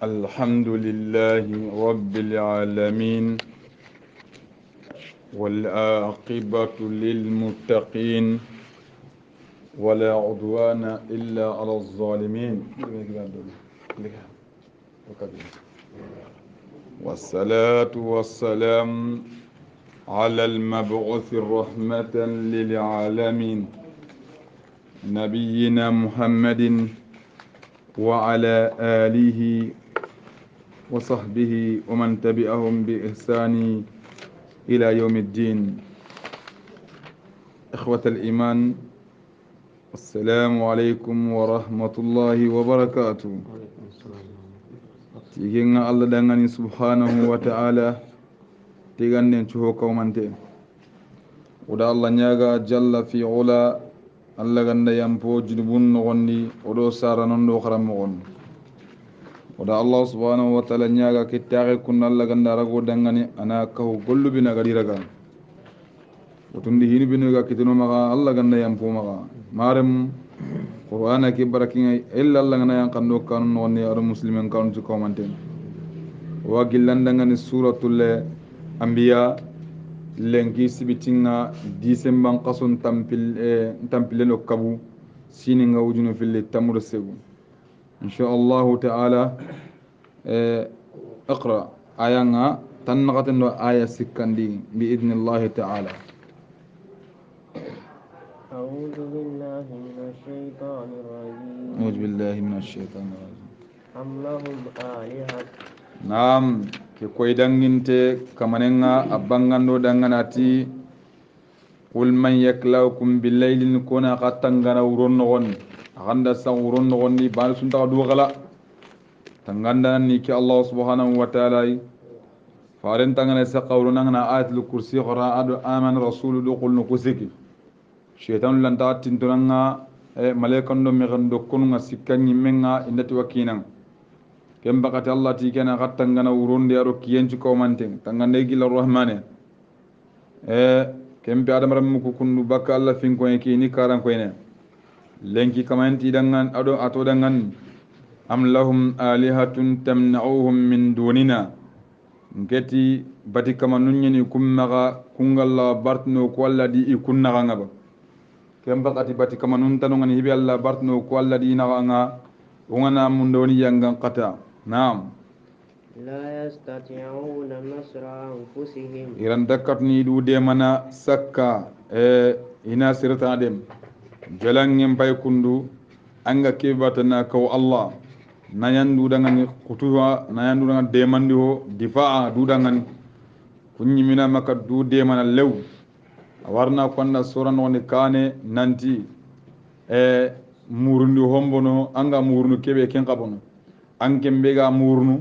الحمد لله رب العالمين والعاقبة للمتقين ولا عدوان إلا على الظالمين والصلاة والسلام على المبعوث رحمة للعالمين نبينا محمد وعلى آله وصحبه ومن تبعهم بإحسان إلى يوم الدين. إخوة الإيمان، السلام عليكم ورحمة الله وبركاته. تيجينا الله دعاني سبحانه وتعالى تيجان نشوه كومانتين ودا الله نياغا جل في علا الله غندا يمبو جنبون نغني ودو سارا نندو خرم نغني ودا الله سبحانه وتعالى نياغا كتاغي كن الله غندا رغو دعاني أنا كهو قلو بنا غدي رغا وتندي هيني بنا كتنو مغا الله غندا يمبو مغا مارم قرآن كي بركين إلا الله غندا ينقنو كانون نغني أرو مسلمين كانون تكومانتين وغلان دعاني سورة الأنبياء lenki sibitinga disemban qason tampileno kabu sininga wujunu fili tamur segu insha Allah ta'ala. اقرأ آيانا تنغتن آية سكندي بإذن الله تعالى. أعوذ بالله من الشيطان الرجيم. أعوذ بالله من الشيطان الرجيم. أم لهم آلهة. نعم ke koy danginte kamanenga abangando danganati qul man yaklaukum billaylin kuna qatangana uron nogon aganda san uron nogon ni bal sunta du gala tanganda ni ki Allah subhanahu wa ta'ala faren tangana sa qawruna ngana ayatul kursi qara adu aman rasul du qul nukusiki shaytan lan ta tintunanga malaikan do mi gando kununga sikkanyi menga indati wakinan kem bakati Allah ti kena kattangana uronde aro kiyenci komanteng tangande gila rahmane kem bi adam ram ko kundu bakka Allah fin ko ki ni karan ko ene lenki kamanti dangan ado ato dangan am lahum alihatun tamna'uhum min dunina ngeti bati kamanunni ni kummaga kungalla bartno ko Allah di ikunna ngaba kem bakati bati kamanun tanongani hibi Allah bartno ko Allah di naga ungana mundoni yangan qata. نعم لا يستطيعون نصر أنفسهم. إيران دكتني دو ديمانا سكا هنا سيرتا ديم جلان يمباي كندو أنغا كيباتنا كو الله نيان دو دانغاني خطوها نيان دو دانغان ديمان دو دفاع دو دانغان كني منا مكا دو ديمانا لو warna kwanda soran woni kane nanti murundu hombono anga murunu kebe ken qabono anke mbega murnu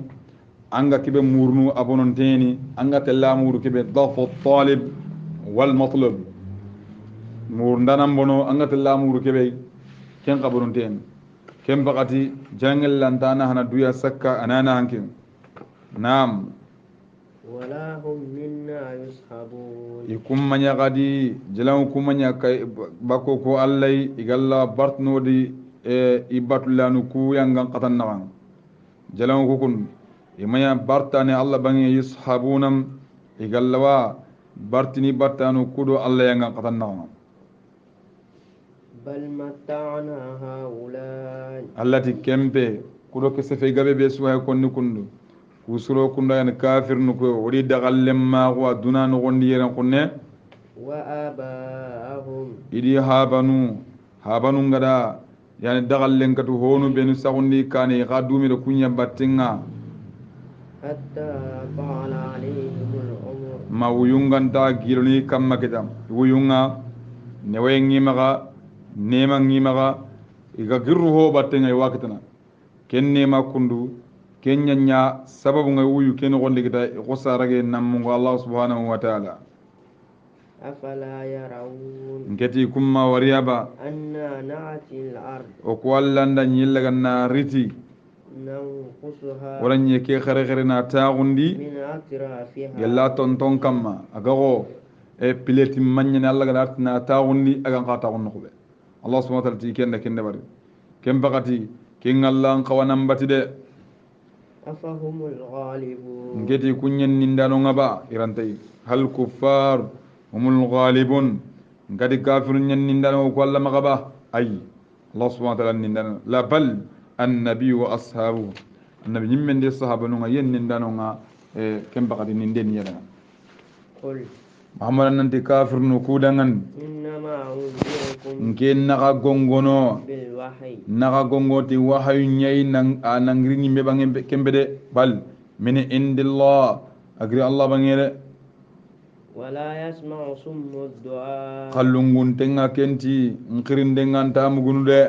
anga kibe murnu abononteni anga tella muru kibe dafu talib wal matlub murndanam bono anga tella muru kibe ken qabononteni ken bakati jangel lantana hana duya sakka anana hankin. Naam wala hum minna yushabun. ikum manya gadi jalan kumanya kay bako ko allai igalla bartnodi ibatulanu ku yangan qatannawan jalan kukun imaya bartane Allah bangi yushabunam igallawa bartini bartanu kudo Allah yangan qatannawan bal mata'na haulai. Allah ti kempe kudo ke sefe gabe be suwa konni kundu kusuro kunda yan kafir nuko wori dagallem ma wa dunan gondi yeran kunne wa abaahum idi habanu ngada yani dagallen katu honu benu sagundi kane ga dumi do kunya battinga hatta qala alayhim al-umr ma wuyunganta gironi kamma kitam wuyunga ne wayengi maga nema ngimaga iga girru ho battinga wakitana kenne ma kundu kenyanya sababu ngai wuyu ken gondi kita ko sarage namungo Allah subhanahu wa ta'ala afala yarawun ngeti kumma wariyaba anna na'ti al-ard o ko allanda nyillaga na riti nanqusuha wala nyeke khare na taagundi min atrafiha yalla tonton kamma agago pileti manyane Allah ga na taagundi aga qata gonno ko be Allah subhanahu wa ta'ala ti kende bari kem bakati ken Allah an qawanam batide أفهم الغالبون ngeti kunyen nindano ngaba irantai hal kuffar humul ghalibun ngati kafirun nyen nindano ko Allah magaba ay Allah subhanahu wa ta'ala nindano la bal annabi wa ashabu annabi nyimmen de sahaba no yen nindano nga kemba kadi ninden yeda قل muhammad nanti kafir no kudangan إنما أنذركم ngen naka gongono بالوحي naka gongoti wahayu nyai nang nangri nyimbe bange kembe de bal min indillah agri Allah bangere ولا يسمع صم الدعاء kallungun tenga kenti nkirin dengan tamugunu de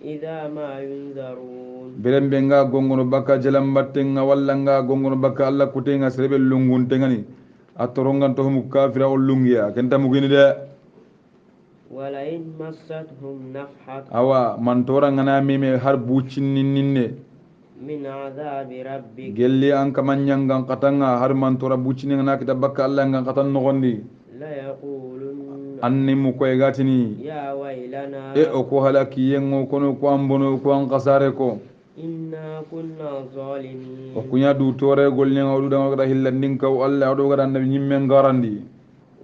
إذا ما ينذرون berembe nga gongono baka jalambattenga walla nga gongono baka Allah kutenga serebe lungun tengani atorongan to mu kafira ollungiya kenta mugini de ولئن مستهم نفحة awa mantora ngana meme har bucinnin ninne من عذاب ربك gelli an kamanyangan katanga har mantora bucinnin ngana kita baka Allah ngan katan nogondi ليقولن anni mu koy gatini يا ويلنا o ko halaki yengo kono ko ambono ko an kasare ko إنا كنا o ظالمين kunya du tore golne ngawdu da ngada hillandin kaw Allah do gada annabi nyimmen garandi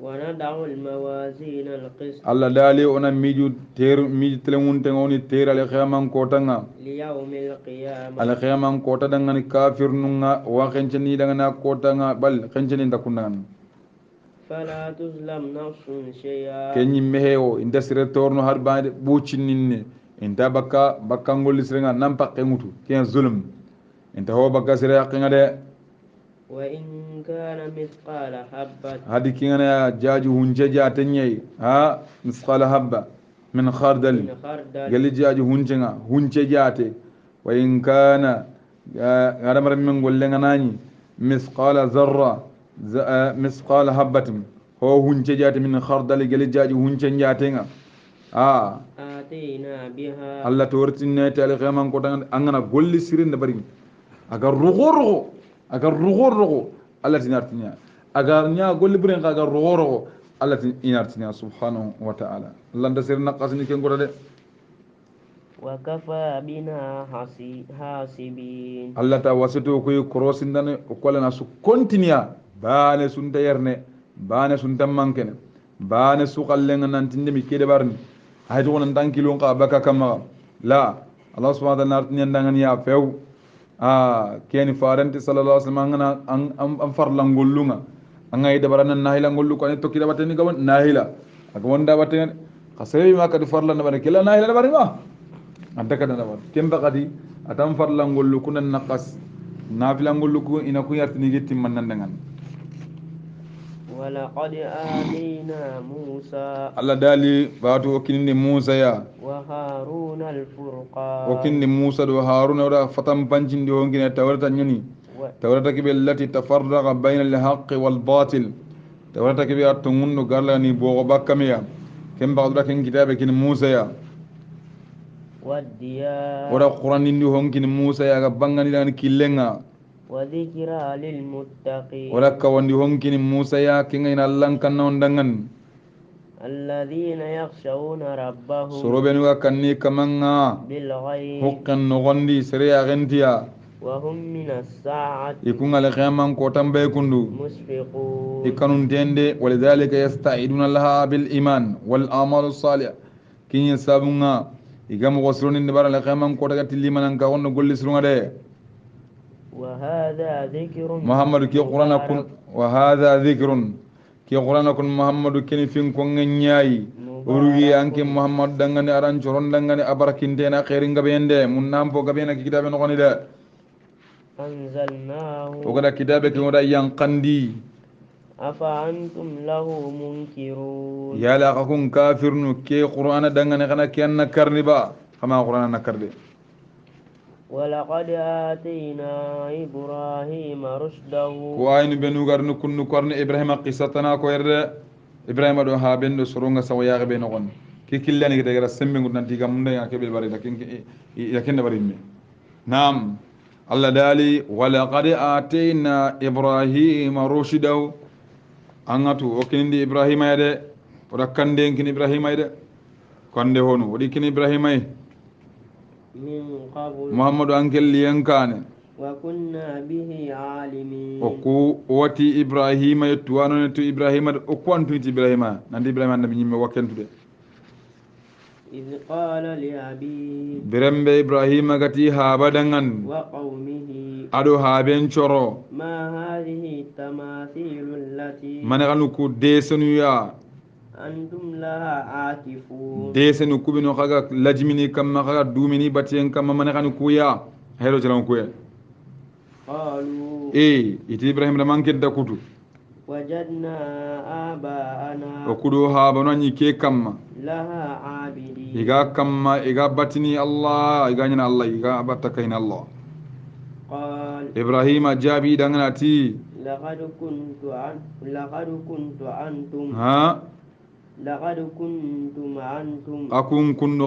ونضع الموازين القسط Allah dali ona miju telemun tengoni ter al khiyamang kotanga ليوم القيامة al khiyamang kota dangani kafir nunga wa kenceni dangana kotanga bal kenceni ndakundan فلا تظلم نفس شيئا kenyi meheo inda sire torno har baade bucinninne inta bakka ngolli sirenga nam pakke ngutu ken zulm inta ho bakka sire haqqinga de وإن كان مثقال حبة hadi kingana ya jaji hunje jatenye ha misqala habba min khardal من خردل gali jaji hunjenga hunje jate wa in kana garamar min gollenga nani misqala zarra misqala habbatin ho hunje jate min khardal gali jaji hunje jatenga آتينا بها Allah to wortinne tale xeman ko tan angana golli sirin da bari aga rugo Allah tinartinya aga nya golli buren aga rugo Allah tinartinya subhanahu wa ta'ala Allah nda sirna qasni ken gora de وكفى بنا حاسبين Allah ta wasato ko crossin dan ko la su continua bane sun tayerne bane sun tammankene bane su qallen nan tinde mi kede barni hayto wonan dankilon ka baka kama la Allah subhanahu wa ta'ala nartin dangan ya few keni faranti sallallahu alaihi wasallam ngana an farlan gollunga an ay dabaranan nahila gollu ko ne tokki da batani gawan nahila aga wonda batani khasay ma kad farlan bane kila nahila da bari ma anta kada da kemba kadi atam farlan gollu kunan naqas nafilan gollu ko ina ku yartini gitti man nan dangan ولقد آتينا موسى Allah dali batu okindi Musa ya وهارون الفرقان okindi Musa do Haruna da fatam pancindi hongine tawrata nyani tawrata kibe allati tafarraqa bayna al-haqq wal batil tawrata kibe atungunno garlani bogo bakkamiya kem bagdura ken kitabe kin Musa ya والديان wada Qur'an indi hongine Musa ya ga bangani dan killenga وذكرى للمتقين wala kawandi hongine Musa ya kinga ina Allah kanna ondangan الذين يخشون ربهم sorobenu ga kanni kamanga بالغيب hokkan nogondi sariya gentiya وهم من الساعة ikunga le khaman ko tambe kundu مشفقون ikanun tende walidhalika yasta'iduna laha bil iman wal a'malu salih kin sabunga igam gosroni ndibara le khaman ko daga tilimanan ka wonno golli surunga de وهذا ذكر muhammadu ki qur'ana kun wa hadha dhikrun ki qur'ana kun muhammadu ken fin ko nyayi urugi anke muhammad dangane aran choron dangane abarakinte na khairin gabende mun nampo gabena ki kitabe no koni de أنزلناه o gada kitabe ki ngoda yanqandi أفأنتم له منكرون yala kakun kafirnu ke qur'ana dangane kana kiyanna karniba kama qur'ana nakarde ولقد آتينا إبراهيم رشده ko aynu benu garnu kunnu korne ibrahima qissatana ko yerde ibrahima do ha bendo soronga saw yaga be no gon ki killani gede gara sembe ngut nanti gam munde ya kebel bari dakin ya kende bari mi nam allah dali walaqad atayna ibrahima rushdahu angatu o kindi ibrahima yade o rakkande kin ibrahima yade konde hono wodi kin ibrahima من قبل muhammadu ankel liyankane وكنا كنا به عالمين oku wati ibrahima yettuwano to ibrahima o kwantuiti ibrahima nandi ibrahima annabi ñimme wakkentude إذ قال لأبيه birembe ibrahima gati habadangan وقومه aɗo haben coro ما هذه التماثيل التي mane xanu ku desenuya أنتم لها عاكفون desenu kubino xaga lajimini kamma xaga dumini batiyen kamma mane xanu kuya hero jalan kuya قالوا iti ibrahima da mankedda kutu وجدنا آباءنا o kuɗo habano ñi ke kamma لها عابدين iga kamma iga batini allah iga ñana allah iga batta kahina allah قال ibrahima jaabi danganati لقد كنتم ha لقد كنتم أنتم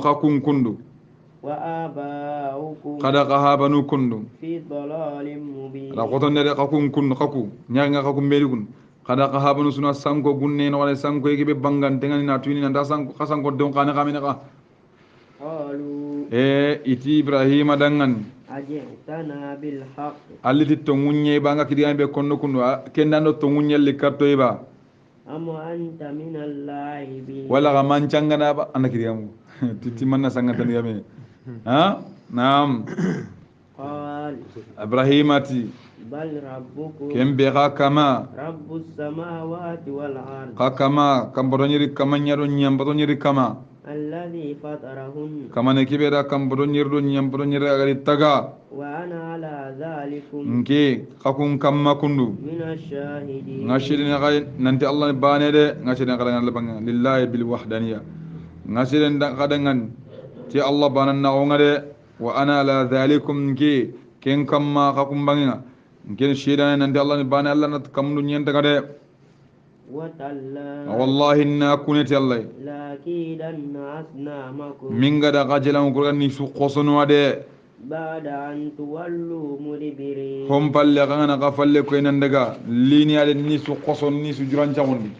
kakun kundu وآباؤكم kada ka habanu kundu في ضلال مبين ada kotondede kakun kundu kaku ñaginga kaku mbeli kun kada ka habanu suna sanko gunne no wala sanko yibe bangan tengani na tuini na sanko kasanko don kana kamene ka قالوا iti ibrahima dangan أجئتنا بالحق alliti to munye banga kidigan be konno kundu kendando to munyelli karto iba أم أنت من اللاعبين wala ga mancangana ba anakidigamu titi manna sangatan game ha naam قال ibrahimati بل ربكم kembe ka kama رب السماوات والأرض ka kama kambodonyiri kama nyado nyambodonyiri kama الذي فطرهن kama ne kibeda kambodonyiri do nyambodonyiri agari taga وأنا على ذلكم nke kakun kamma kundu من الشاهدين ngashidin kay nanti allah bane de ngashidin kadangan labanga lillahi bil wahdaniya ngashidin kadangan ti allah banan na ngade wa ana ala dhalikum nke ken kamma kakun bangina nke shidana nanti allah bane allah nat kamdu nyenta kade وتالله wallahi na kuneti allah لأكيدن أصنامكم min gada kajelan kurani su qosono de بعد أن تولوا مدبرين hom palle kangana ka falle ko enan daga lini ale ni su qoson ni su juran chamundi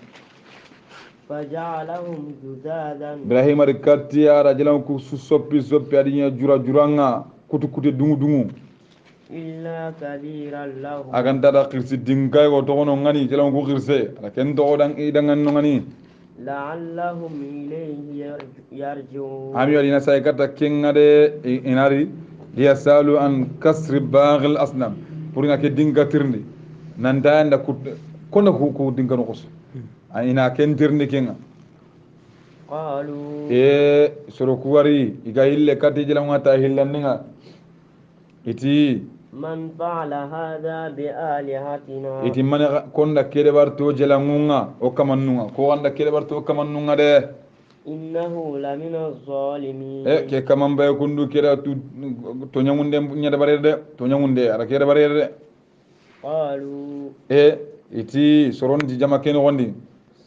فجعلهم جذاذا ibrahima de kartiya rajalan ku su soppi adinya juranga kutu dungu dungu إلا كبيرا لهم akan tada kirsi dingkay ko tokono ngani jalan ku kirse ala ken to dan idangan no ngani لعلهم إليه يرجعون ami wali na say kata kengade inari liyasalu an kasri baghil asnam pour nga ke dinga tirndi nanda anda kono ko dinga no kos ina ken tirndi kenga قالوا soro kuwari iga hille kati jela ngata hillanninga iti من فعل هذا بآلهتنا iti mane konda kede barto jela ngunga o kamannunga ko anda kede barto o kamannunga de إنه لمن الظالمين ke kaman bay kundu keda to nyamunde nyada bare de to nyamunde ara kede bare de قالوا iti soron di jama ken gondi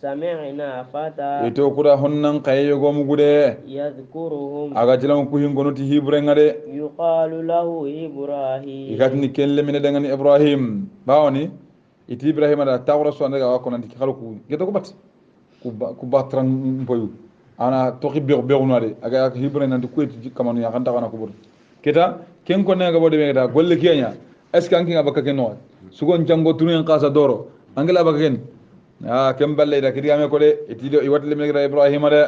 سمعنا فتى ito kuda honnan kaye go mu gude يذكرهم aga jilan ku hingono ti hibre ngade يقال له إبراهيم igatni kelle mine dangani ibrahim bawni iti ibrahim ada tawra so ndaga ko nanti xalu ku geto ko bat ku batran boyu ana to xibbe be on wade aga hibre nanti ku eti kamanu ya xanta kana ko bur keta ken ko nega bode mega golle kenya est ce que anki ngabaka ken no sugon jango tunen qasa doro angela baka ken kem balle da kidiyame ko de etido i watle mega ibrahim de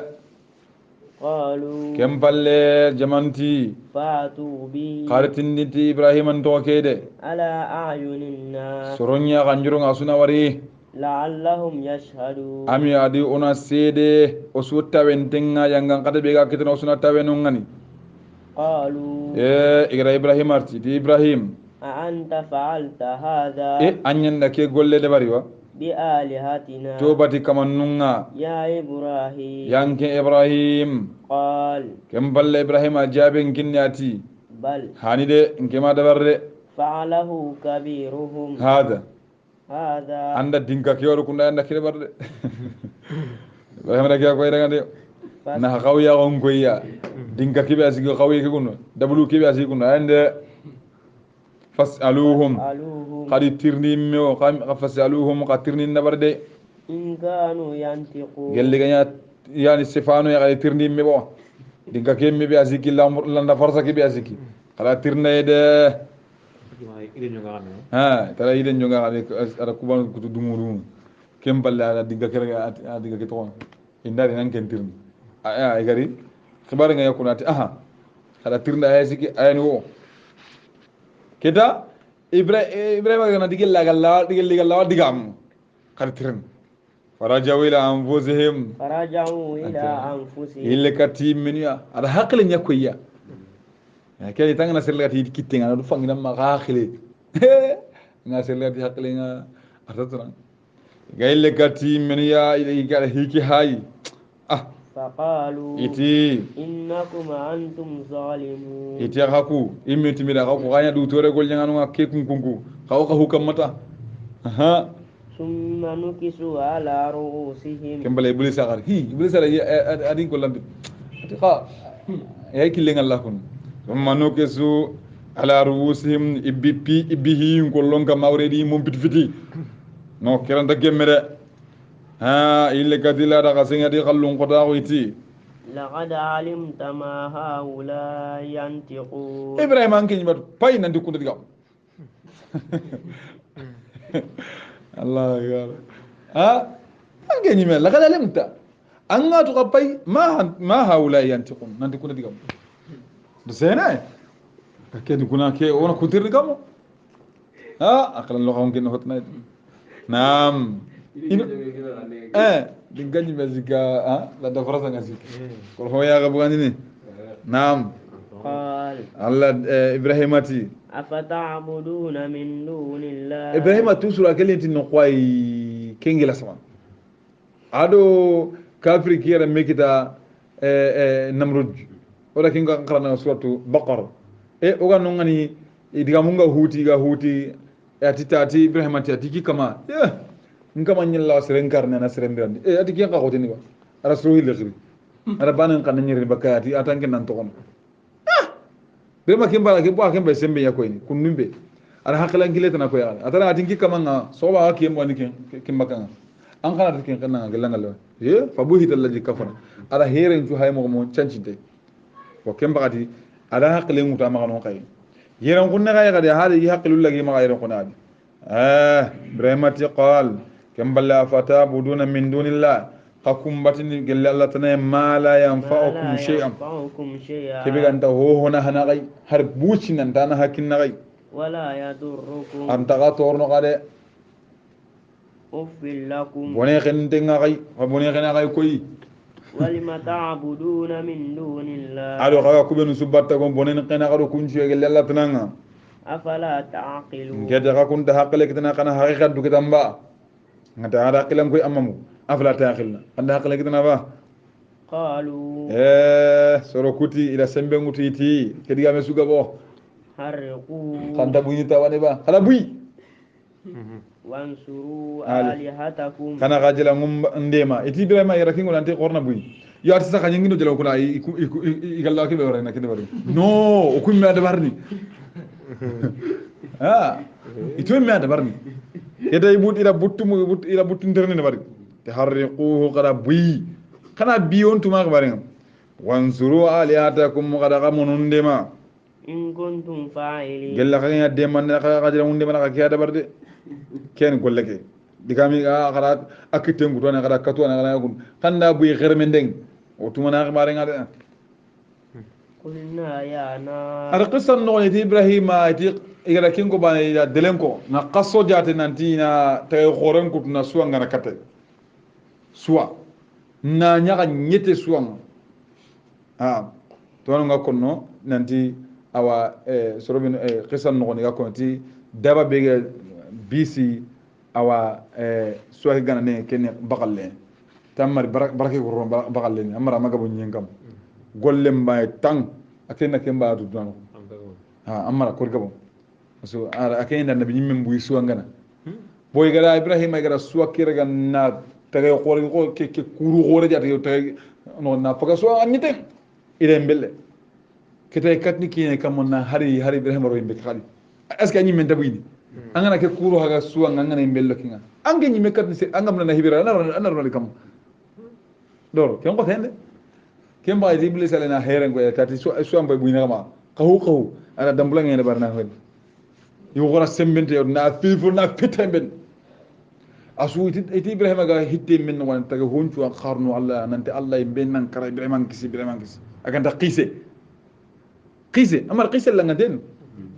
قالوا kem balle jamanti فاتوا به qaritinditi ibrahim an to kede على أعين الناس soronya ganjuro ngasuna wari لعلهم يشهدون ami adi ona sede o sutta wentenga yangan kada be ga kitno suna tawenu ngani قالوا igra ibrahim arti di ibrahim أأنت فعلت هذا anyanda ke golle de bari wa بآلهتنا tobati kamannunga يا إبراهيم yanke ibrahim قال kem balle ibrahim ajaben kinyati بل hani de nkema dabarre فعله كبيرهم hada هذا anda dinka ke woro kunda anda kire barde ibrahim da ke ko ida ngade na xawya on goya dinka kibe asigi xawye ke kuno dabulu kibe asigi kuno ande fasaluhum qad tirni me fasaluhum qad tirni nabarde إن كانوا ينطقون gelli ganya yani sifano ya qad tirni me bo dinka ke me be asigi landa farsa ke be asigi qad tirna de ha tara iden jonga ada kuban kutu dumuru kem balle ada diga kere ada diga ke ton indari nan ken tirni ay gari khibar nga yakunati aha ada tirnda ay siki ayani wo kita ibrahima gana digel la digam kar tirn farajaw ila anfusihim فرجعوا إلى أنفسهم ille kati minya ada hakle nyakoya kay tanga na serlati kittenga do fangina ma hakle na serlati hakle nga atatra gayle kati minya ile gala hiki hay ah فقالوا iti إنكم أنتم ظالمون iti haku imiti mira haku ganya du tore gol nyanga no ke kunkunku kaw ka hukamata aha ثم نكسوا على رؤوسهم kembale iblis agar iblis ara adin ko lambi tika ay killing allah kun thumma nukisu ala ruusihim ibihi ko longa mawredi mum pitfiti no kiranta gemmere ha ille kadila da gasinga di khallun qota witi لقد علمت ما هؤلاء ينطقون ibrahim an kenyi bat pay nan dikku diga allah ya ha an kenyi me laqad alimta an ga to pay ma haula yantiqun nan dikku diga do sena ke dikuna ke ona kutir diga mo ha aklan lo xam ken hotna naam din ganyi mazika la da farasa ngasika ko ho ya gabu ngani naam قال Allah ibrahimati أفتعبدون من دون الله ibrahima tusura kelenti no kwai kengela sama ado kafiri kiyara mekita namrud oda kinga qarana suratu baqara oga no ngani diga munga huti atitati ibrahimati atiki kama nkama nyilla siren karne na siren birandi ati kiyan ka khotini ba ara suhi legri ara banan kan nyiri bakati atanke nan to kono bema kimbala ke bo akembe sembe yakoyni kunnumbe ara hakala ngile tan ko yaala atara atinki kama nga soba ke mo ni kimbaka an kana tikin kana gelanga lo fa buhita allazi kafara ara heren ju hay mo chancinte ko kembakati ara hakale nguta ma non kay yeran kunna kay gade hadi haqilu lagi ma yeran kunadi ibrahimati qal kemballa fatabuduna min dunillah hakum batini gelle Allah tana ma la yanfa'ukum shay'an kibiganta ho hona hana gai har buci nan dana hakin na gai ولا يضركم anta ga torno gade أف لكم bone khente nga gai fa bone khena gai koyi ولم تعبدون من دون الله ado ga ku benu subatta gon bone khena gado kunci gelle Allah tana أفلا تعقلون ngede ga kun da hakale kitana kana haqiqat du kitamba ngata ada kilam koy amamu afla taqilna anda hakale kitana ba قالوا soro kuti ila sembe ngutiti kediga me suga bo حرقوا kanta bunyi tawane ba kala buyi وانصروا Ali. آلهتكم kana gajila ngum ndema iti ibrahima yara kingo nante qorna buyi yo ati saka nyingi no jelo kula igalla ke be wara na kede bari no o kummi ada barni ito mi ada barni keda ibut ila buttu interne ne bari te harriquhu qara buyi kana biyon tuma bari wansuru alihatakum qara gamunun ndema إن كنتم فاعلين gella kanya deman na gajila ngun ndema ka kiada barde ken golleke digami qara akitengu to na qara katu na qara gun kanda buyi germendeng o tuma na bari ngade قلنا يا نار ada qissa no ni ibrahima ti igara kingo bana ida delenko na qasso jate nanti na tay khoren kut na suwa ngana kate suwa na nyaga nyete suwa to nga konno nanti awa sorobin qissa no ni ga konti daba be bisi awa suwa gana ne ken bakalle tamar barake ko bakalle ni amara maga bo nyengam gollem bay tang akena kemba du dano amara ko gabo so akena nabi nyimmen buy suwa ngana boy gara ibrahima gara suwa kiraga na tagay ko ke kuru gore jati tagay no na faga suwa anyite ile mbelle kitay katni kine kamonna hari ibrahima ro yimbe khali est ce que nyimmen tabuyni angana ke kuru haga suwa ngana mbello kinga ange nyimme katni se angam na hibira anar kam doro ken ko tende kemba iblis sala na heren go kati so mbay buyna ma qahu ana dambulang ngene barna hon يغرى سمبنت يرنا فيفرنا فتمبن أسوي تي إبراهيم قال هتي من وان تجهون شو أخارنو الله ننت الله يبين من كرا إبراهيم كيس أكن تقيسه قيسه أما القيسه اللي عندنا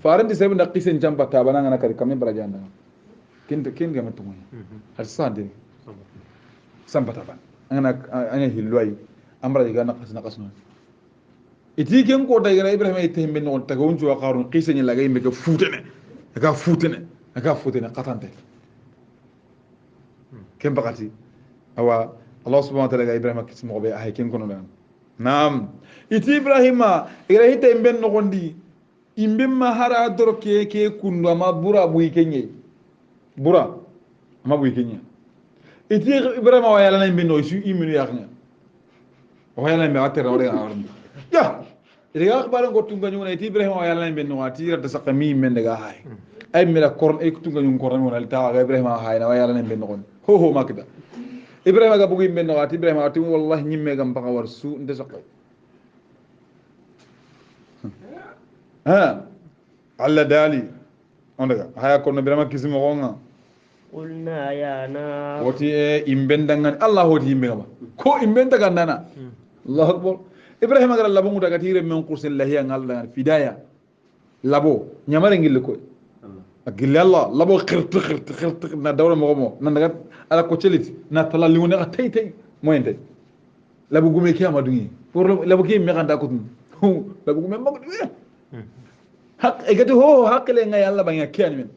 فارن دي سبب نقيسه جنب تابنا أنا كاري كمين براجعنا كين كم تقول هالسان دي سام بتابان أنا هلواي أمر جيجا نقص نون إتي كم كودا يجرا إبراهيم يتهم من وان تجهون شو أخارنو قيسه يلاقي مك فوتنا قطنته كم بقتي هو الله سبحانه وتعالى إبراهيم كيس مغبي أهي كم كنوا نعم إتي إبراهيم إذا هي تيمبن نقولي إمبن ما هرا درك كي كنوا ما برا بوي كنيه برا ما بوي كنيه إتي إبراهيم هو يلا نيمبن نويسو إيمنو ياخنا هو يلا نيمبن أترى ولا أعرف يا إذا أخبارن قطعون كنيون إتي إبراهيم هو يلا نيمبن نواتي رتسق ميم من دعاه هاي أي ملا كورن أي كتون كنيون كورن ولا لتاع إبراهيم هاي نوا يلا نيمبن نقول هو ما كده إبراهيم أجا بقول من نواتي إبراهيم أتوم والله نيم مجام بقى ورسو أنت سقي ها على دالي عندك هيا كنا إبراهيم كيسم غونا قلنا يا نار وتي إمبن دعنا الله هو تي إمبن ما كو إمبن دعنا الله أكبر إبراهيم أجا لابو مدا كثير من قرص الله هي عند الله فدايا لابو نيامر إنجيل لكوي أقول الله لابو خرت ندور مغمو نندعك على كوتشلت نطلع لونه تي ما ينتهي لابو قومي كيا ما دني لابو كيا ميكان داكوتن هو لابو قومي ما قدوي حق إجته هو حق لينا يا الله بينك كيا نمين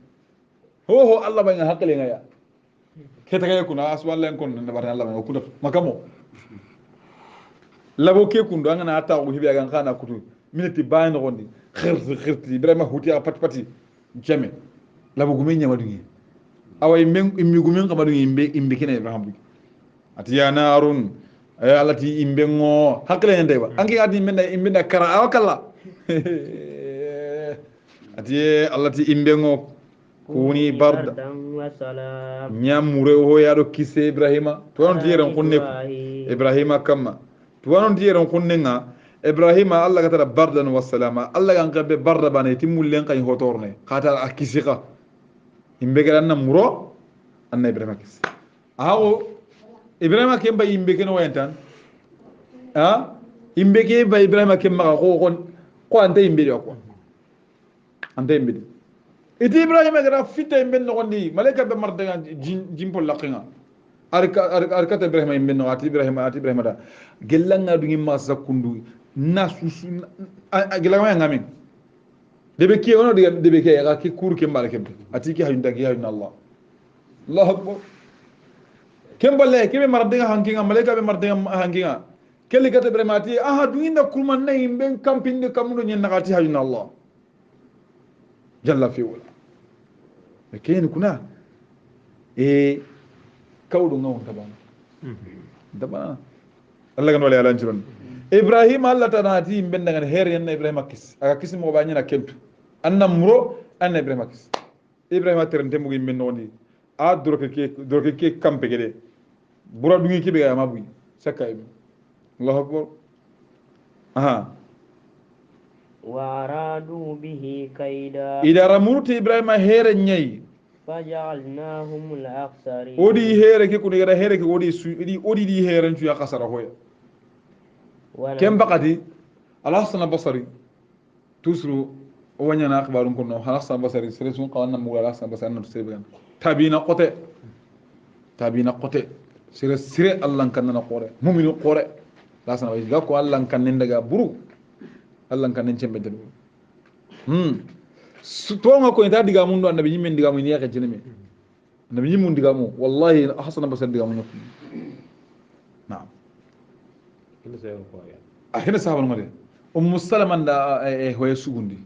هو الله بينك حق لينا يا كتاعي يكون أسوال لين كون نبارين الله بينك كودا ما كمو لابو كيا كون دعنا ناتا وهي بيعان خانا كوتو منتي باين غندي خرت إبراهيم هوتي أبات جمع لابو قومي نيا ما دني awa immi gumin kamadu imbe kina Ibrahim bu ati ya narun ay alati imbe ngo hakle nyande ba angi adi imbe na kara awakalla ati alati imbe ngo kuni barda nyamure ho yado kise Ibrahima to on diyeran kunne Ibrahima kamma to on diyeran kunne nga Ibrahima Allah katara bardan wa salama Allah kan kabbe barda bane timullen kan hotorne khata akisika imbe garanna muro anna Ibrahima kis awo Ibrahima kemba imbe keno wayantan ha imbe ke ba Ibrahima kemma ko ante imbe ko ante imbe iti Ibrahima gara fitta imbe no gondi malaika be marda jimpol laqinga arkata Ibrahima imbe no ati Ibrahima da gelanga dungi masa kundu nasusu gelanga ngamin debe ki ono debe ke ga ki kur ke mala ke ati ki hayunda ki hayunda Allah akbar kemballe ke be marde hankinga malaika be marde hankinga kelli kata bremati aha duinda kulman nay ben camping kamuno nyen nagati hayunda Allah jalla fi wala ken kuna kawdu ngaw tabana Allah gan wala lan jiron Ibrahim Allah tanati ben dangan her yenna Ibrahim kis aka kis mo ba nyina kentu anna muro anna Ibrahim kis Ibrahim terente mugi men noni a droke ke kampe gede bura dungi kibe ga mabuy sakay Allahu akbar aha wa aradu bihi kaida ida ramurti Ibrahim here nyai fajalnahum al-akhsarin odi here ke kuni gara here ke odi di here ntu ya kasara hoya kem bakati al-Hasan al-Basri tusru wanyana akhbarun kunno al-Hasan al-Basri sirsun qawanna mu al-Hasan al-Basri na tusriban tabina qote sire Allah kan na qore mu'minu qore la sana wi ga ko Allah kan daga buru Allah kan cembe de su to nga ko ita diga mun do annabi yimin diga mun yake jineme annabi yimun diga mu wallahi Hasan al-Basri diga mun na'am ahina sahaban ngade Salama da hoye sugundi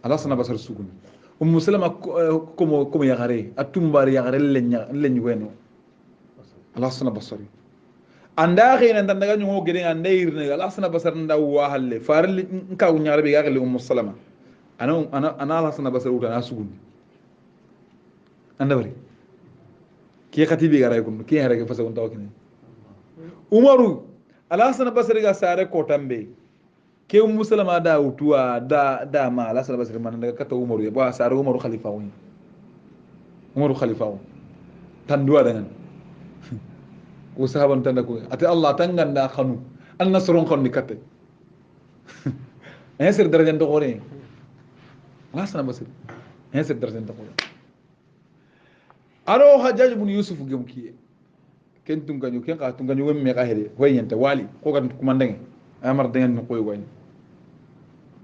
Hasan al-Basri sugundi Salama como yagare atumbari yagare lenya weno Hasan al-Basri anda khina ndandaga nyugo gede anda irne Hasan al-Basri nda wa halle farli nka nyaare be yagale Salama ana Hasan al-Basri utana sugundi anda bari ki khatibi garay kun ki harake fasa kun tawkine Umaru Hasan al-Basri ga sare ko tambe ke muslima da utuwa da ma ala sala basri man daga kata umaru ya ba sar umaru khalifa woni umaru khalifa woni tan duwa dangan ko sahaban tan ko ati allah tangan da khanu an nasrun khon ni katte sir darajan to gore ala sala basri sir darajan to gore aro hajjaj ibn yusuf gem kiye ken tunganyu ken ka tunganyu wemme ka hede wayenta wali ko kan kumandange amar dengan no koy wayni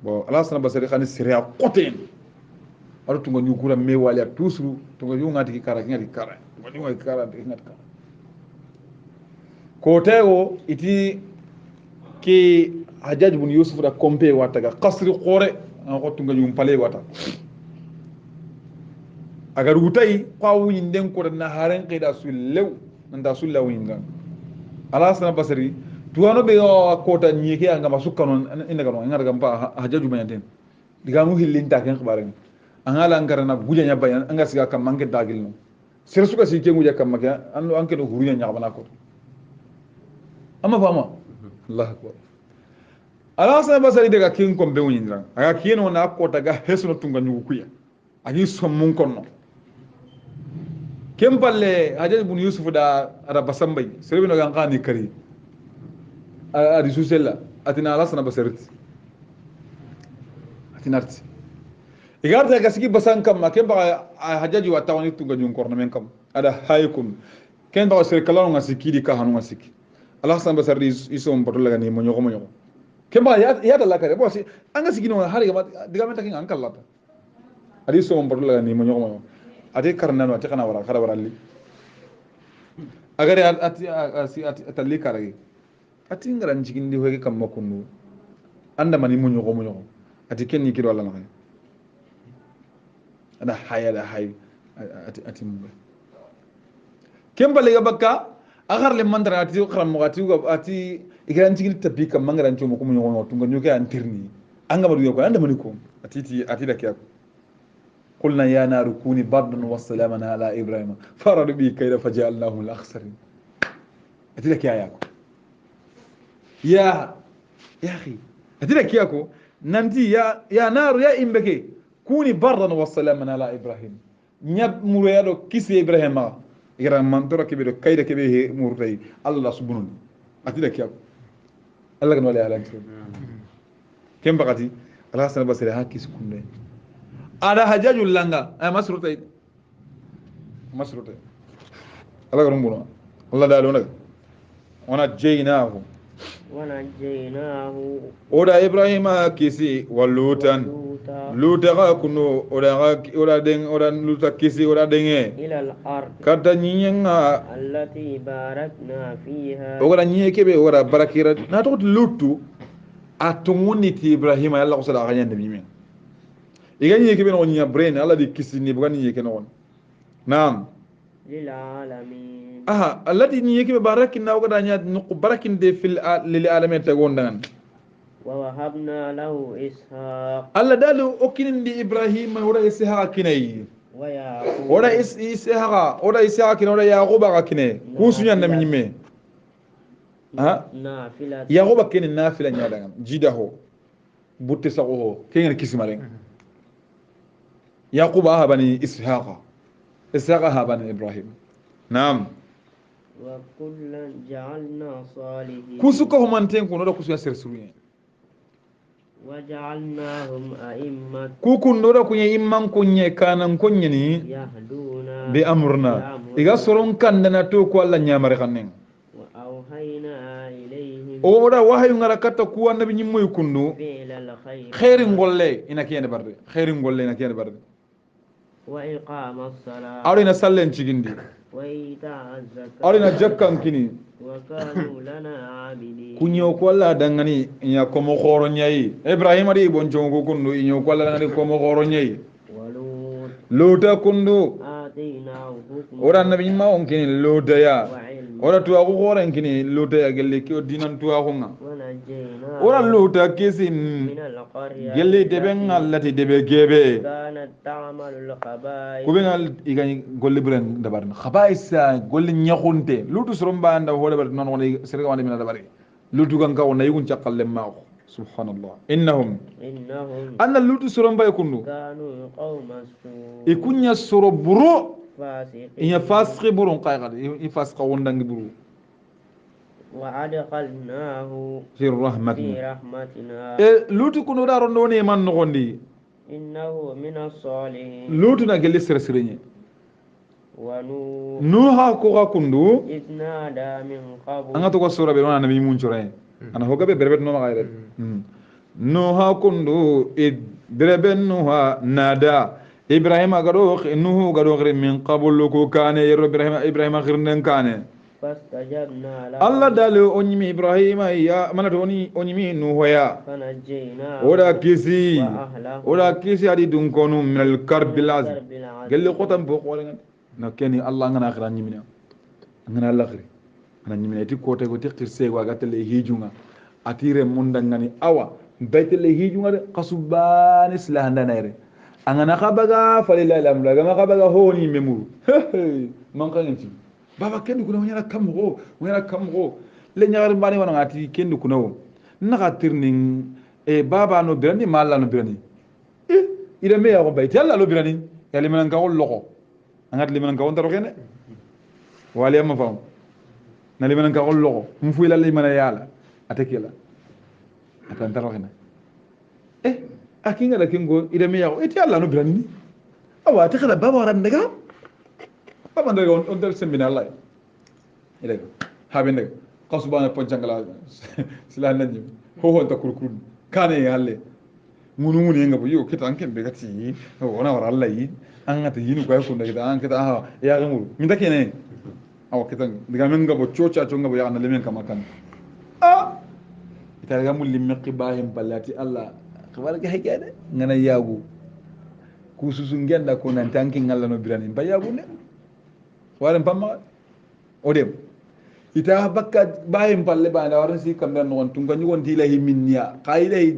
bon ala sana basari khani siria qoten aro tunganyu kura me wali tusru tunganyu ngati ki kara ngati kara tunganyu ngati kara ngati kara ko tewo iti ki hajjaj ibn yusuf da kompe wataga qasri qore an ko tunganyu pale wata agar wutai kwawu yinden ko na haren qida sullew nda sulla winga ala sana basari tuwano be kota nyike anga masukano inda kano ngara gamba hajaju banyaten diga mu hillinta ken khibaren angala ngara na guja nya bayan anga siga kam manke dagil no sir suka si ke guja kam maka ando anke do hurunya nya bana ko amma fama allah akbar ala sana basari daga kin ko be wunyindra aga kino na kota ga hesuno tunga nyukuya agi sommun konno kempalle hajjaj ibn yusuf da araba sambay serbe no gan qani kari adi susella atina alasna basarti atinarti igarta gasigi basan kam ma kemba hajjaj wa tawani tunga nyun korno men kam ada haykum ken ba ser kala nga sikidi ka hanu ngasiki alasna basarti iso mboto laga ni mo nyoko kemba ya da lakare bo si anga sigino hari ga diga men takin an kallata adi so mboto laga ni mo nyoko ati karnano ati kana wara kada waralli agare ati atalli karagi ati ngaran jigindi hoye kam makunu anda mani munyo ati kenni kiro Allah nakay ada hay ati mumbe kembale ga bakka agar le mandara ati kharam ati igaran jigindi tabika mangaran to ko munyo tunga nyuke antirni anga madu ko anda mani ko ati da kiyako قلنا يا نار كوني بردا وسلاما على ابراهيم فرد بي كيد فجعلناه الاخسرين اتلك يا ياكو يا اخي اتلك ياكو ننتي يا نار يا امبكي كوني بردا وسلاما على ابراهيم نياب موريادو كيسي ابراهيم غير من ترك بيدو كيد كبي مورتي الله سبحانه اتلك ياكو الله كن ولا على كم بقتي الله سبحانه بسره هاكيس كونه ada hajajul langa masrutay ala garumbuno Allah dalu nak wana jaynahu oda ibrahima kisi walutan lutaga kuno oda den oda luta kisi oda denge ila al-ard kata nyinga allati barakna fiha oda nyeke be oda barakira na to lutu atunguni ti ibrahima yalla ko sala ganya nabi men igani yeke ben on nya brain ala di kisini bugani yeke non naam lil alamin allati ni yeke barakina o gada nya nuq barakin de fil lil alamin ta gondan wa wahabna lahu ishaq alla dalu okinin di ibrahim wala ishaq kinai wa yaqub wala ishaq kinai wala yaqub kinai kusunya nam nyime nafila yaqub kinai nafila nya dangan jidaho butte sago kengen kismaren يعقوب بني إسحاق بني إبراهيم نعم وكلا جعلنا صالحين كوسكهم أنتين كونوا لا كوسوا سرسوين وجعلناهم أئمة كوكون نورا كوني إمام كوني كانن كوني يهدون بأمرنا إذا سرون كان نتو كوالا نيامر خنين وأوحينا إليهم أورا وحي نغركتا كوا نبي نمو يكونو فعل الخير خير نقولي إنا كيان برد خير نقولي إنا كيان برد وإقام الصلاة أرينا سلين تشيجندي وإيتاء الزكاة أرينا جكان كني وكانوا لنا عابدين kunyo kwalla dangani nya komo khoro nyai ibrahim adi bonjongo kundu inyo kwalla dangani komo khoro nyai ولوط lota kundu آتيناه حكما ora nabi ma onkini lota ya وعلما ora tuwa ko khoro nkini lota ya gelle ki dinan tuwa ko nga ونجيناه ora lota kesin من القرية gelle debe ngallati debe gebe كانت تعمل الخبائث ko be ngal igani golle buren dabarna khabaisa golle nyakhunte lutu soromba anda hole bar non woni serga woni mina dabari lutu kan ka wona yugun chakalle ma ko subhanallah innahum إنهم anna lutu soron bay kundu كانوا قوم سوء ikunya soro buru inya فاسقين fasqi burun qayqad i fasqa wondangi buru وأدخلناه fi rahmatina في رحمتنا lutu kuno da rondo ne man nogondi إنه من الصالحين lutu na gelle sere serenye ونوح nuha ko ga kundu إذ نادى من قبل anga to ko sura be wana nabi mun chore ana hoga be berbet no magayre nuha kundu idreben nuha nada ibrahim gado nuhu gado gre min qablu ko kane yero ibrahim khirnen kane فاستجبنا له Allah dale onyimi ibrahim ya mana to onyimi nuhu ya فنجيناه oda kisi وأهله oda kisi adi dun konu min al karbil azim درب العظيم gelle qotam bo qolen na keni Allah ngana khira nyimina ngana Allah khiri ana nyimina ti kote ko ti khirse ko gatale hijunga atire munda ngani awa baytele hijunga de qasubani silahanda naire angana khabaga falila lamla gama khabaga honi memuru man kanti baba kendu kuna wanyara kamgo le nyaar mbani wana ngati kendu kuna wo naka tirning e baba no birani malla no birani ida me ya ko bayti alla lo birani ya liman ka loko angat liman ka on taro kene wali amma fam na liman ka loko mu fu ila liman yala atekela atan taro kene akinga da kingo ida me ya ko eti alla no birani awa tekela baba waran daga baba ndaga on dal sembina allah ila haben daga qasbana poncangala sila nanjim ho ho ta kurkur kane halle munu ngabo yo kita anke be gati ona wara allah yi an ata yinu ko ko daga an kita ha ya gamuru min take ne aw kita diga men ngabo chocha cho ngabo ya na lemen kama kan ita ga mulli meqi bahim ballati allah khabar ga hegade ngana yagu kususu ngenda ko nan tanki ngalla no birani ba yagu ne waran pamma odem ita bakka bayin palle ba da waran si kambe no on tunga nyugon tilahi minniya qailai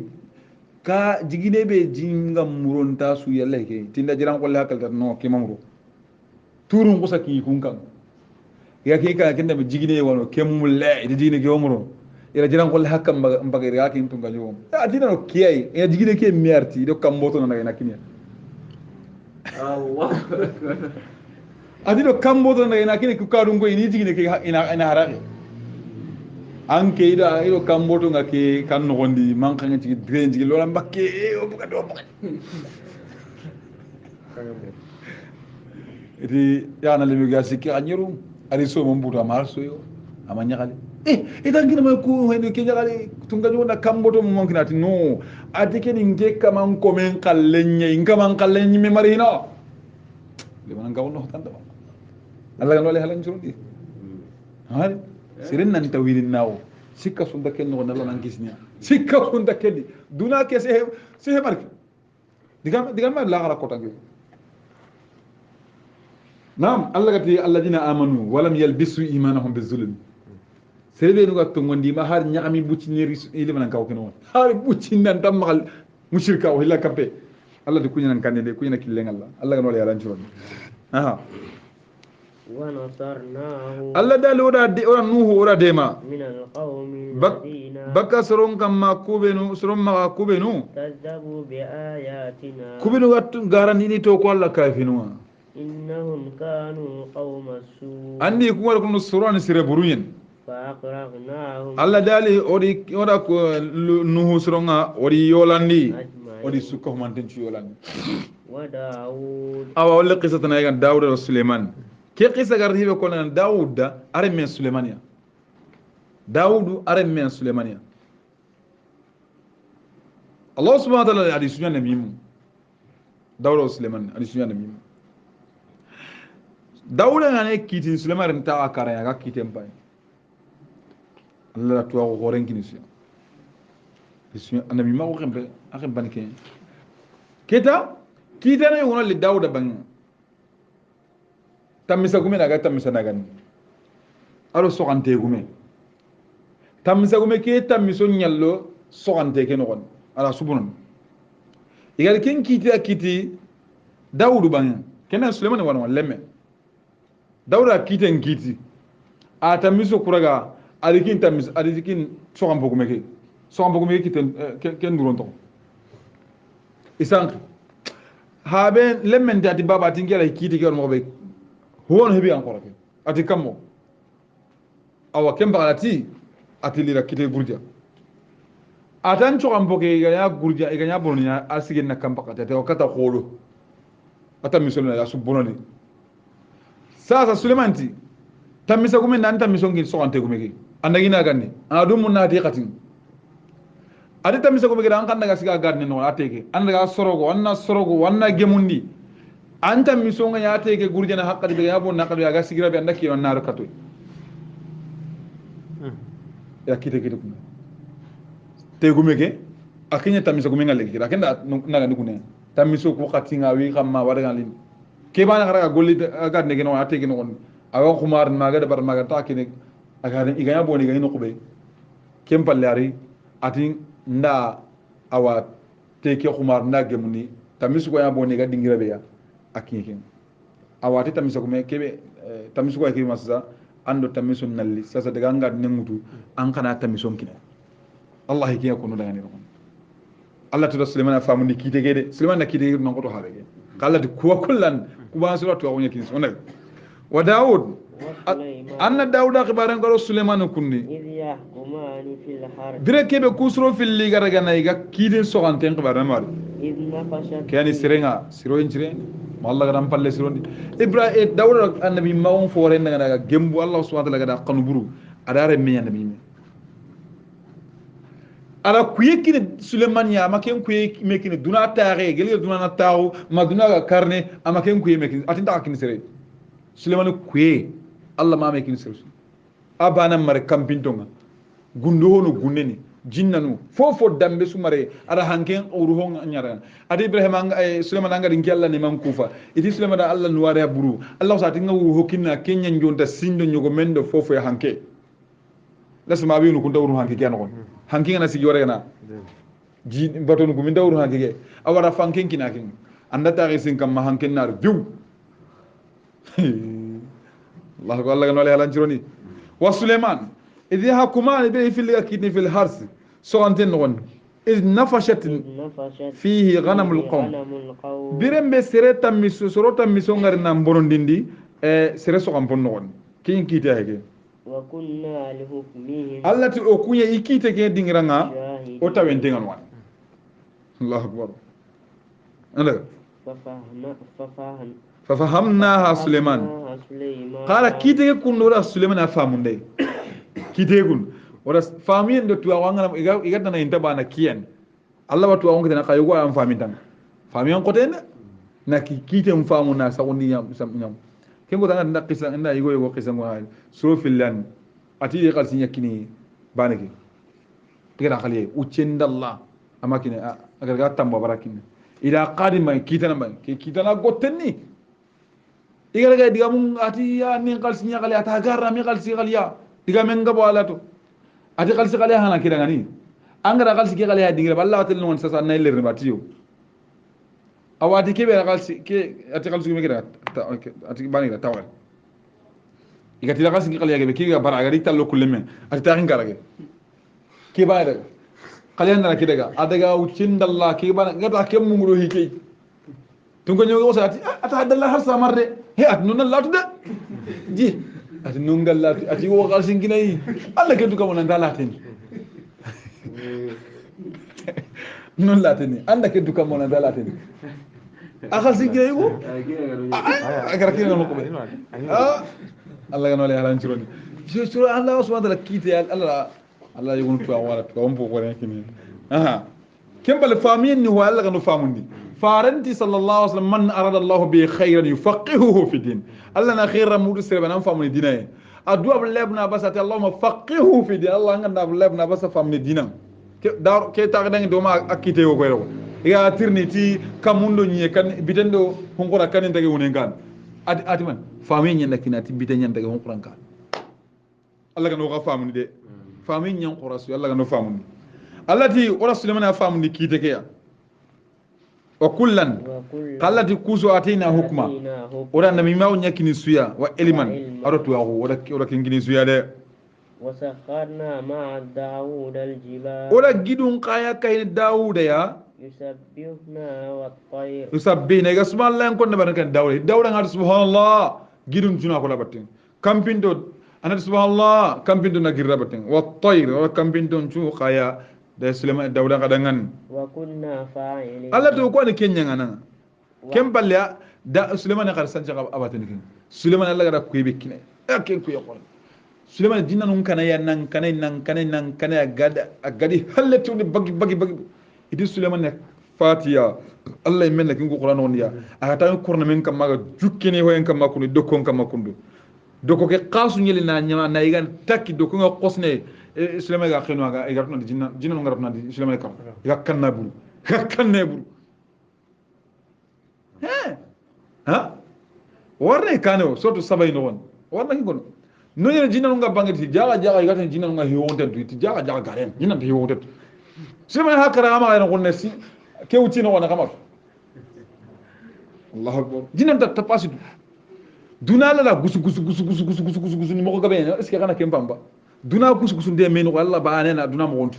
ka jigine be jinga muronta su yalle ke tinda jiran ko la kalta no ke mamro turun kusa ki kun kan ya ke ka kinda be jigine wono kemulle ida dine ke omro ira jiran ko la hakam mbaga ira ke tunga nyugon ya dina no kiyai ya jigine ke miyarti do kamboto na na kinya Allah adilo kamboto na ina kine kukadun ko ini jigine ke ina harake anke ida ilo kamboto ngake kan no gondi man kan ci drenji lola mbakke o buka do buka iti ya na lemi gasi ki anyiru ari so mo mbuta mar so yo ama nyakali idan kina ma ko hen ke nyakali tunga nyona kamboto mo kinati no atike ni nge kaman ko men kallenye inkaman kallenye me marino le man ngawno tanda Allah kan wale halan jurundi hari sirin nan tawirin nawo sikka sunda ken no nalla nan gisnya sikka sunda ken duna ke se marki diga ma la gara kota ngi nam Allah gati alladina amanu walam yalbisu imanahum bizulm sebe no gatto ngondi ma har nyaami bucci ni ili man kaw keno har bucci nan tam mal mushrika o hilla kampe Allah de kunya nan kande kunya killen Allah kan wale halan jurundi aha ونصرناه الله دال ودا نوح ودا ديما من القوم الذين بكا سرون كما كوبنو سرون ما كوبنو كذبوا بآياتنا كوبنو غاراني ني تو كو الله كافينوا إنهم كانوا قوم السوء عندي كو كو سرون سير بروين فأغرقناهم الله دال اودي ودا نوح سرون اودي يولاندي اودي سوكو مانتن يولاندي وداود اوا ولا قصتنا يغان داوود وسليمان ke qissa gardi be konan daud are men sulemania daud are men sulemania Allah subhanahu wa ta'ala adi sunya namim daud o suleman adi sunya namim daud ngane kitin suleman ta akara ya kitem pay Allah to ko horen kinisi sunya nabi ma ko xembe axem banke keta kitane wona li daud bang tamisa gume naga tamisa nagani aro sokante gume tamisa gume ke tamiso nyallo sokante ke non ala subunan igal ken kiti dawudu bang kenan suleiman wan lemme dawuda kiti a tamiso kuraga adikin tamis adikin sokampo gume ke so am bogum yekiten ken duron to isank haben lemmen dati baba tingela kiti ger mo be hon hebi encore ke ati kammo awa kemba ati lira kite gurja atan to am boge ya gurja e ganya bonya asige na kamba kata te kata kholo ata misolo ya subonali sasa sulemanti tamisa gume nan tamisa ngi so ante gume gi andagi na ganni adu mun na ti khatin adi tamisa gume gi an kan daga siga gadne no ateke andaga sorogo wanna gemundi anta misonga ya ateke gurjana haqqadi be ya bon na kadu ya ga sigira be andaki on nar katoy ya kite kuma te gume ke akinya tamisa gume ngale gi rakenda naga ni kune tamiso ko khatinga wi khamma wadaga lin ke bana gara golli gadne gi no ateke no awa khumar maga da bar maga takine aga iganya boni ga no kube kem pallari atin nda awa teke khumar na gemuni tamisu ko ya boni ga dingira be ya akikin awa te tamisu ko me kebe tamisu ko akiri masa ando tamisu nalli sasa daga ngad nengutu an kana tamisu kine allah kiya ko no daga ni ron allah to sulaiman famu ni kite gede sulaiman na kite non ko to harege kala de ko kullan ku ba sura to awon yakin sona wa daud anna daud akhbaran garo sulaiman kunni dire kebe kusro fil li garaga na iga kidin so ante akhbaran mar kani sirenga siro injire walla gadam palle sirondi ibrahim daud annabi mawon fore daga gembu allah subhanahu wa ta'ala gada qanuburu adare me annabi me ala kuyekine suleiman ya maken kuye mekine duna taare gele duna na taaw ma duna ga karne amaken kuye mekine atinta akini sere suleiman kuye allah ma mekine sere abana mar kampintonga gundo hono gunneni jinnanu fofo dambe sumare ada hanken uru hon nyara adi ibrahim suleiman anga din kella ni man kufa iti suleiman da allah nuware buru allah sa tinga uru hokinna kenya njonta sindo nyogo mendo fofo ya hanke lasma bi nu kunta uru hanke keno hanking na sigi wara na ji baton ko min dawru hankige awara fanking kinakin anda tari sin kam ma hankin nar biu allah ko allah no le halan jironi wa suleiman idh yahkuman bi fil akidni fil hars so anten won idh nafashat fihi ghanamul qawm birembe sere tamiso sorota miso ngar na borondindi sere so kam pon won kin kite hege وكنا لحكمهم التي أكوية إكيتة كي دينغرانا أتاوين دينغان وان الله أكبر أنا ففهمناها سليمان قال كيتة كون نورا سليمان أفهمون دي كيتة كون ورا فهمين دو توا وانغنا إيغا دانا إنتبانا كيان الله باتوا وانغ تنا قايوغو أم فهمين تان فهمين قوتين نا كيتة مفهمون نا ساقوني نيام kengo tanga nda qisa nda yigo qisa ngo hal suro fillan ati yaqal sinya kini banaki tigara khaliye ucendalla amakine agar ga tamba barakin ida qadima kitana ban kitana gotenni igara ga diga mun ati ya min qal sinya khali ata garra min qal si khaliya diga men ngabo alato ati qal si khaliya hana kida ngani angara qal si khaliya dingira balla tel non sasa nay ler batiyo awati kebe qalsi ke ati qalsi me kida ati bani da tawal igati la qalsi qaliya ke ke bara gari tallo kulleme ati taxin garage ke ba da qaliya na ke daga adaga ucindalla ke ba ngata ke mungudo hike tun ko nyogo ati hadalla har samarde he at nun latu da ji ati nungal latu ati wo qalsi nginay alla ke duka wona dalaten non lateni anda ke duka wona dalaten akal si gay ko agar kini no ko be Allah ga no le halan cironi je Allah subhanahu wa ta'ala kite Allah yugun to wala to on ko ren kini aha kembal famin ni wa Allah ga no famundi faranti sallallahu alaihi wasallam man arada Allah bi khairan yufaqihuhu fi din Allah na khairan mudu sirba nan famuni dinaye addu'a bil labna basati Allahumma faqihuhu fi din Allah nganda bil labna basa famuni dinan ke ta ga do ma akite ko ko ya tirni ti kamundo nyi kan bitendo honkora kan ndage wonen kan ati man fami nyanda kinati biten nyanda honkora kan Allah ga no ga famu de fami nyan qorasu Allah ga no famu allati rasul man famu ni kite ke ya wa kullan qallati kuzu atina hukma ora na mi maw nyakini suya wa ilman aratu wa ora kingini suya de وسخرنا مع داود الجبال ولا جدون قايا كاين داود يا يسبحنا والطير يسبحنا اسم الله ان كنا بنك داود داود ان سبحان الله جدون جنا كلا باتين كم بيندو انا سبحان الله كم بيندو نغير باتين والطير كم بيندو جو قايا ده سليمان داود kadangان وكنا فاعلين الله تو كون كينيا انا كم باليا دا سليمان قال سانجا اباتين كين سليمان الله غدا كوي بكين اكين كوي يقول سليمان دينا نون كان يا نان كان يا غادي حلتو بغي بغي idi suleiman fatiya allah men la kingo qur'an on ya aka tan korna men kam maga jukkene ho en kam makundu dokkon kam makundu dokko ke qasu nyeli na nyama na igan takki dokko nga qosne suleiman ga khino ga igatno di jinna no ngarapna di suleiman kam ga kanna bulu ha warne kano soto sabay no won warna ki gono no nyene jinna no ngabangi ti jaga igatno jinna no nga hiwonten ti jaga garen jinna ti hiwonten سمع هكذا ما غير نقول نسي كيوتينا وانا كمان الله اكبر جينا انت تباسد دونا لا غوسو نمو غبين اسكي انا كيم بامبا دونا غوسو دي مينو الله بانينا دونا مونت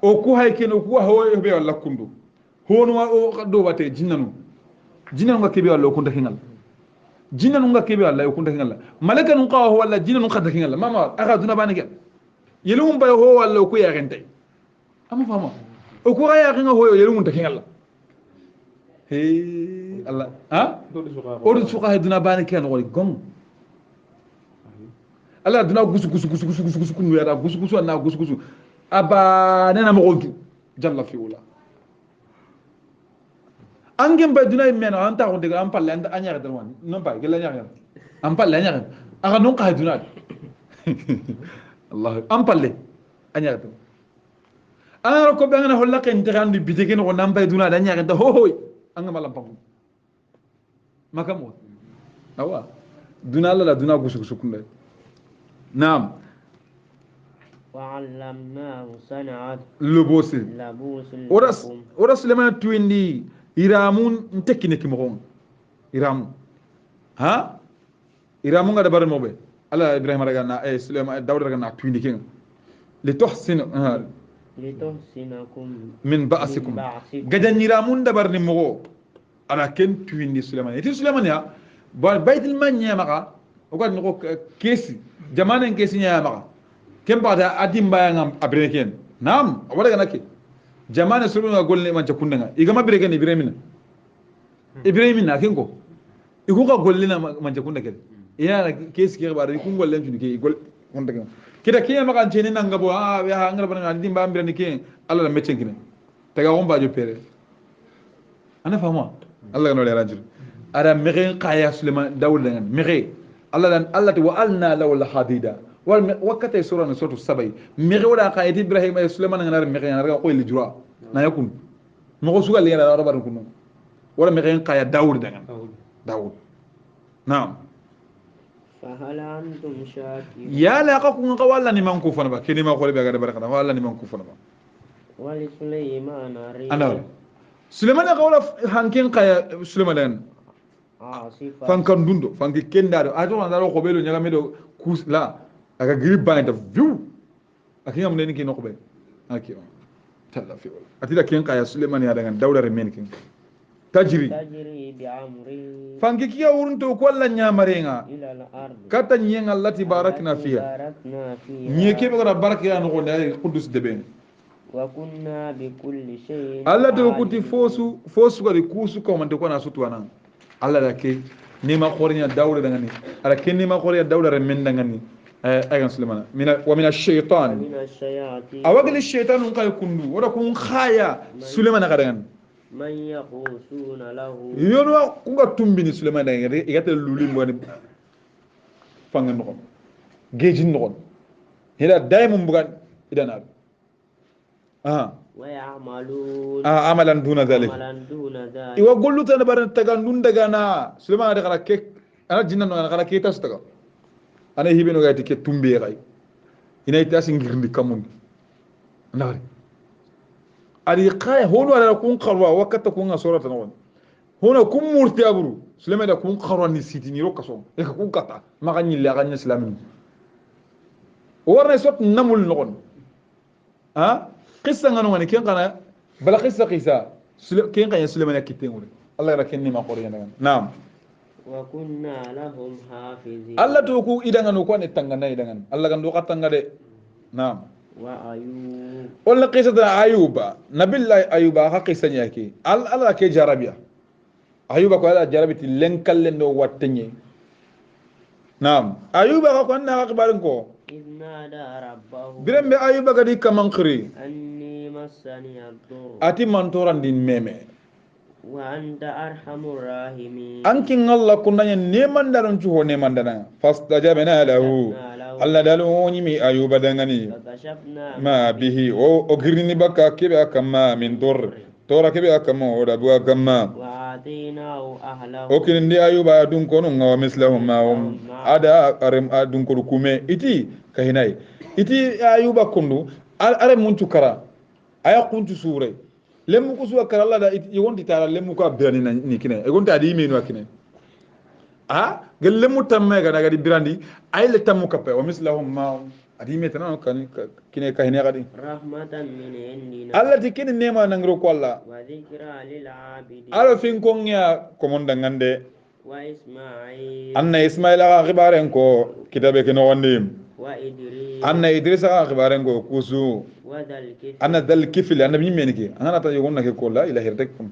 او كو هاي كين او كو هو بي ولا كوندو هونو او دو باتي جينا نغا كيبي ولا كونتا كينال جينا نغا كيبي ولا كونتا كينال ملكا نقا هو ولا جينا نغا كينال ماما اخا دونا بانيك يلوم باي هو ولا كو يا رنتي ama fama o ko aya kinga hoyo yelu mun takin Allah he Allah ha o du suqa heduna bani ken wori gom Allah duna gusu kunu ya da gusu na gusu aba nena mo gontu jalla fi ula angem bay duna men anta ko de am palle anda anyara dal wan non bay gela nyara am palle anyara aga non ka heduna Allah am palle anyara dal ana ko be ngana holla ken tirandi bitike no namba duna da nyaaka da hohoy anga malam pamu makamo awa duna la duna gusu kunde naam وعلمناه صنعة لبوس ورا سليمان تويندي iramun ntekine ki mo iram ha iramu ngada bar mobe ala ibrahim raga na sulaiman dawud raga na twindi king li tuhsin لتحسنكم من بأسكم قد نيرامون دبر نمغو على كن تويني سليمان يتي سليمان يا بيت المال يا مغا وقال نقول كيسي جمانا كيسي يا مغا كم بعد أديم بايعنا أبريكين نعم أولا كنا كي جمانا سلونا قول لي ما تكوننا إذا ما بريكين إبراهيمنا كينكو يقول قول لنا ما تكوننا كده يا كيس كي بعد يكون قول لنا شنو كي يقول كونتك kita kiya maka jeni nanga bo ya ngala bana ngadi mbambira ni kiya alla la mechen kine taga on bajo pere ana fama alla no le rajul ara mege qaya sulaiman dawul ngan mege alla dan alla wa alna lawal hadida wal wakata sura na sotu sabai mege wala qayati ibrahim ay sulaiman ngan mege ngar ko li jura na yakun mo sugal li ngala rabar kunu wala mege qaya dawul dangan dawud naam فهل أنتم شاكرون يا لا قوم قوالا نمان كوفنا با كني ما قول بيغا بركنا ولا نمان كوفنا با ولسليمان انا سليمان قول هانكين قيا سليمان عاصفة فان دوندو فان كندارو ادو انا ko belo nyaga medo kus la aga grip bang da view akinga mun ni ki nokobe akiyo talla fi wala atida ken qaya سليمان ya dangan dawdare men kin tajri بأمره fangi kiya urunto ko alla nyamarenga إلى الأرض kata nyenga allati barakna fiha nyeke be gara baraka ya no gonda qudus deben وكنا بكل شيء alla do kuti fosu gari kusu ko man to kona sutu anan alla da ke ni ma khorinya dawda daga ni ala ke ni ma khorinya dawda re men daga ni ayan sulaiman min wa min ash-shaytan من الشياطين awagli ash-shaytan qay kundu wala kun khaya sulaiman ga daga من يقوسون له yono kunga tumbini sulaiman daga igata luli mo ni fangan no gejin no hila daimum bugan idana ويعملون عملا دون ذلك عملا دون ذلك iwa gollu tan baran taga nun daga na sulaiman da kala ke ana jinna no kala ke tas taga ana hibino ga tike tumbe gai ina ita singirndi kamun nari ari qaya hono ala kun qarwa wakata kun surata non hono kun murti aburu sulaiman da kun qarwa ni sitini rokaso e kun kata magani la ganya islamin warne sot namul nogon ha qissa ngano ngani ken kana bala qissa ken kanya Sulaiman yakite ngure Allah ra kenni ma qoriya naam wa kunna lahum hafizin Allah to ku idangan ko ne tangana idangan Allah kan do katanga de naam wa ayub wala qissa ayuba nabillahi ayuba ha qissa nyaki Allah ke jarabiya ayuba ko ala jarabiti lenkalle no wattenye naam ayuba ko anna akbarin ko idnada rabbahu birembe ayuba gadi kamankri anni massani ad-dur ati mantoran din meme wa anta arhamur rahimin ankin Allah kunanya neman daron cuho neman dana fastajabna lahu Allah dalu mi ayuba dangani ma bihi o girini baka kebe akama min dur tora kebe akama o da bu akama wa atinahu ahlahu o kinindi ayuba dun kono ngawa mislahum ma ada arim adun ko kume iti kahinai iti ayuba kundu are mun cukara aya kuntu sure lemu ko suwa karalla da i wonti tara lemu ko abirani ni kine e gonta adi menu akine gel lemu tamme ga daga di birandi ay le tammu kappe o mislahum ma adi metana kan kine kahine gadi rahmatan min indina Allah tikini nema nangro ko Allah wa dhikra lil abidin ala fin ko nya ko mon dangande wa isma'il anna ismail ga khibaren ko kitabe ke no wondim wa idris anna idris ga khibaren ko kusu anna dal kifil anna bi meniki anna ta yogonna ke ko la ilaha irtakum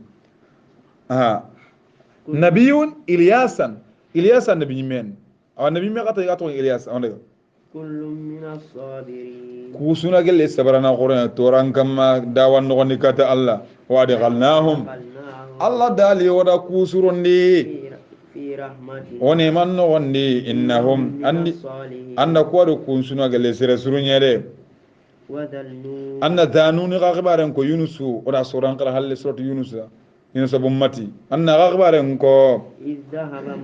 nabiyun ilyasan nabi men aw nabi me gata gato ilyas awne kullum min as-sabirin kusuna gelle sabarana qur'an toran kamma dawan no ni kata allah wa adghalnahum allah dali wada kusurondi fi rahmatin woni man no wonni innahum anna ko do kusuna gelle sere surunyede anna danuni ghagbaren ko yunusu oda soran kala halle suratu yunus bummati anna ghagbaren ko idhahaba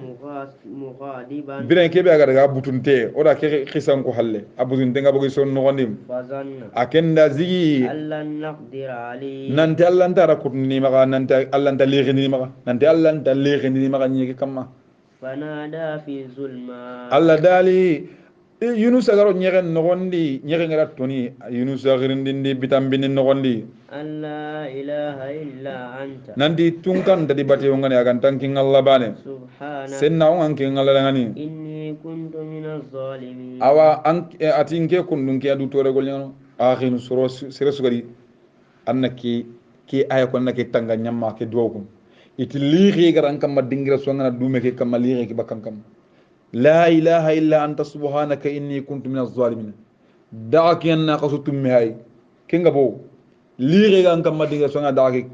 mughadiban biren kebe aga daga butunte oda ke khisan ko halle abudun denga bogi son no gondim fazanna akenda zigi allan naqdir ali nante allan tara kutni maga nante allan ta leghini maga nante allan ta leghini maga nyeki kamma fanada fi zulma alla dali yunus agaro nyegen nogondi nyegen ngara toni yunus agirindindi bitambini nogondi alla ilaha illa anta nandi tungkan dadi bate ngani agan tanking Allah bane subhana senna on king Allah ngani inni kuntu minaz zalimin awa atinke kundun ke adu tore gol nyano akhin suro sere sugari annaki ki aya ko annaki tanga nyamma ke dokum iti lihi garan kam dingira so ngana dume ke kam lihi ke bakam kam لا إله إلا أنت سبحانك إني كنت من الظالمين دعك أننا قصدتم مهاي كنغا بو ليغي غان كما ديغا سونا دعك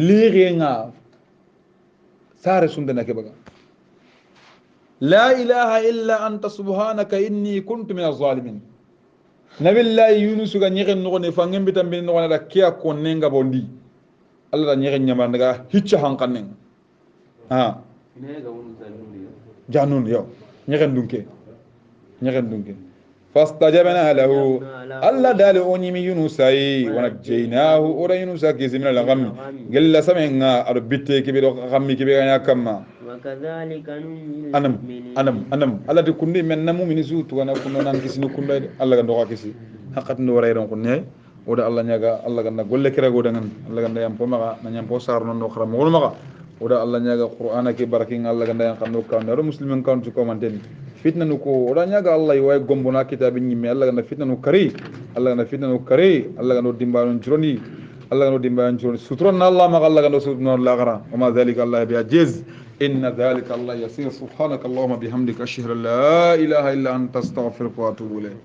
ليغي غا سارة سندنا كبغا لا إله إلا أنت سبحانك إني كنت من الظالمين نبي الله يونس غا نيغن نغني فانغن بيتام بين نغني دا كيا كون نينغا بوندي الله دا نيغن نيمان دا هيتش هانكان نين جانون يو نيغن دونكي فاستجبنا له الله دال اونيمي يونس اي ونجيناه ورا يونس كيز من الغم قال سمعنا ربيتي كبير غمي كبير يا كما وكذلك انم الله دي كوندي من نمو من سوت وانا كنا نان كيسي نكوندي الله غندو كيسي حقت ندو رايرون كوني ودا الله نياغا الله غنا غول كيرا غودان الله غندا يام بوما نيام بو سار نون خرام مول ماغا ودا الله نياغا قران كي بركين الله غندا يام خنو كان رو مسلمين كان تو كومانتين fitna nu ko oda nyaga Allah way gombona kitabi nyimme Allah ganda fitna nu kari Allah ganda dimbalon juroni Allah ganda dimbalon juroni sutron Allah ma Allah ganda sutron la gara wama dhalika Allah bi ajiz inna dhalika Allah yasir subhanaka Allahumma bihamdika ashhadu an la ilaha illa anta astaghfiruka wa atubu ilayk